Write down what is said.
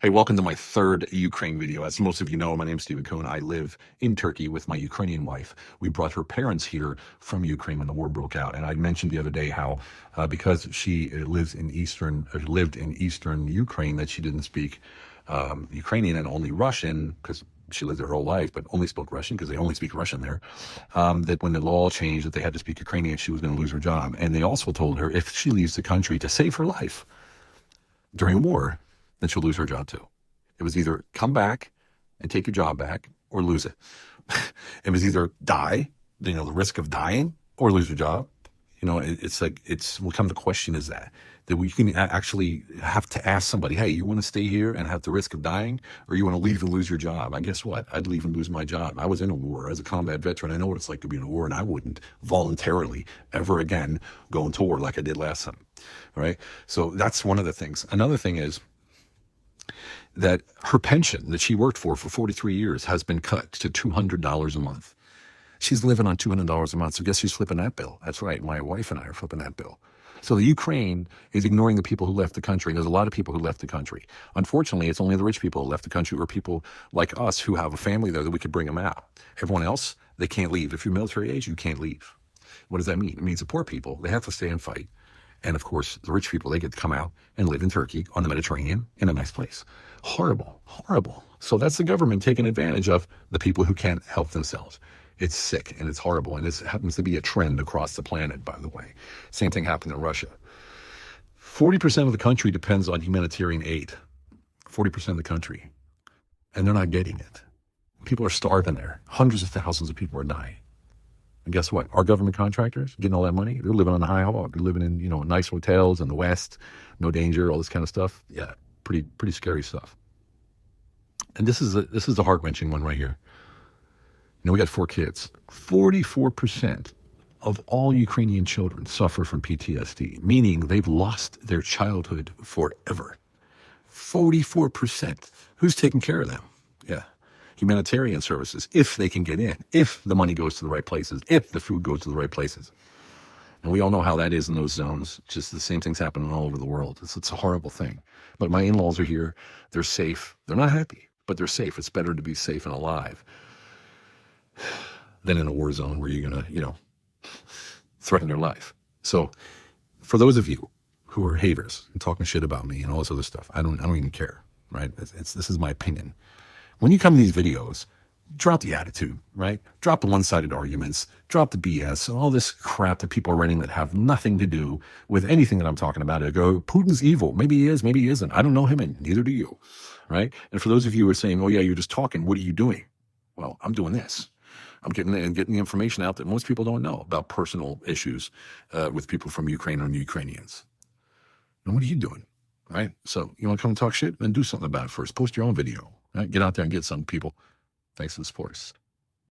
Hey, welcome to my third Ukraine video. As most of you know, my name is Steven Kuhn. I live in Turkey with my Ukrainian wife. We brought her parents here from Ukraine when the war broke out. And I mentioned the other day how because she lived in eastern Ukraine, that she didn't speak Ukrainian and only Russian, because she lived her whole life, but only spoke Russian because they only speak Russian there, that when the law changed that they had to speak Ukrainian, she was going to lose her job. And they also told her if she leaves the country to save her life during war, then she'll lose her job too. It was either come back and take your job back or lose it. It was either die, the risk of dying, or lose your job. It's will come the question is that we can actually have to ask somebody, hey, you want to stay here and have the risk of dying, or you want to leave and lose your job? I guess what? I'd leave and lose my job. I was in a war as a combat veteran. I know what it's like to be in a war, and I wouldn't voluntarily ever again go into war like I did last time. All right. So that's one of the things. Another thing is that her pension that she worked for 43 years has been cut to $200 a month. She's living on $200 a month. So guess who's flipping that bill? That's right. My wife and I are flipping that bill. So the Ukraine is ignoring the people who left the country. There's a lot of people who left the country. Unfortunately, it's only the rich people who left the country, or people like us who have a family there that we could bring them out. Everyone else, they can't leave. If you're military age, you can't leave. What does that mean? It means the poor people, they have to stay and fight. And of course, the rich people, they get to come out and live in Turkey on the Mediterranean in a nice place. Horrible, horrible. So that's the government taking advantage of the people who can't help themselves. It's sick and it's horrible. And this happens to be a trend across the planet, by the way. Same thing happened in Russia. 40% of the country depends on humanitarian aid. 40% of the country. And they're not getting it. People are starving there. Hundreds of thousands of people are dying. And guess what? Our government contractors getting all that money, they're living on the high hog. They're living in, nice hotels in the West, no danger, all this kind of stuff. Yeah, pretty scary stuff. And this is the heart-wrenching one right here. We got 4 kids. 44% of all Ukrainian children suffer from PTSD, meaning they've lost their childhood forever. 44%. Who's taking care of them? Yeah. Humanitarian services, if they can get in, if the money goes to the right places, if the food goes to the right places. And we all know how that is in those zones. Just the same thing's happening all over the world. It's a horrible thing. But my in-laws are here. They're safe. They're not happy, but they're safe. It's better to be safe and alive than in a war zone where you're going to, threaten their life. So for those of you who are haters and talking shit about me and all this other stuff, I don't even care, right? This is my opinion. When you come to these videos, drop the attitude, right? Drop the one-sided arguments, drop the BS, all this crap that people are writing that have nothing to do with anything that I'm talking about. I go, Putin's evil. Maybe he is, maybe he isn't. I don't know him, and neither do you, right? And for those of you who are saying, oh yeah, you're just talking, what are you doing? Well, I'm doing this. I'm getting the information out that most people don't know about personal issues with people from Ukraine or Ukrainians. And what are you doing, right? So you want to come and talk shit? Then do something about it first. Post your own video. Right? Get out there and get some people. Thanks for the support.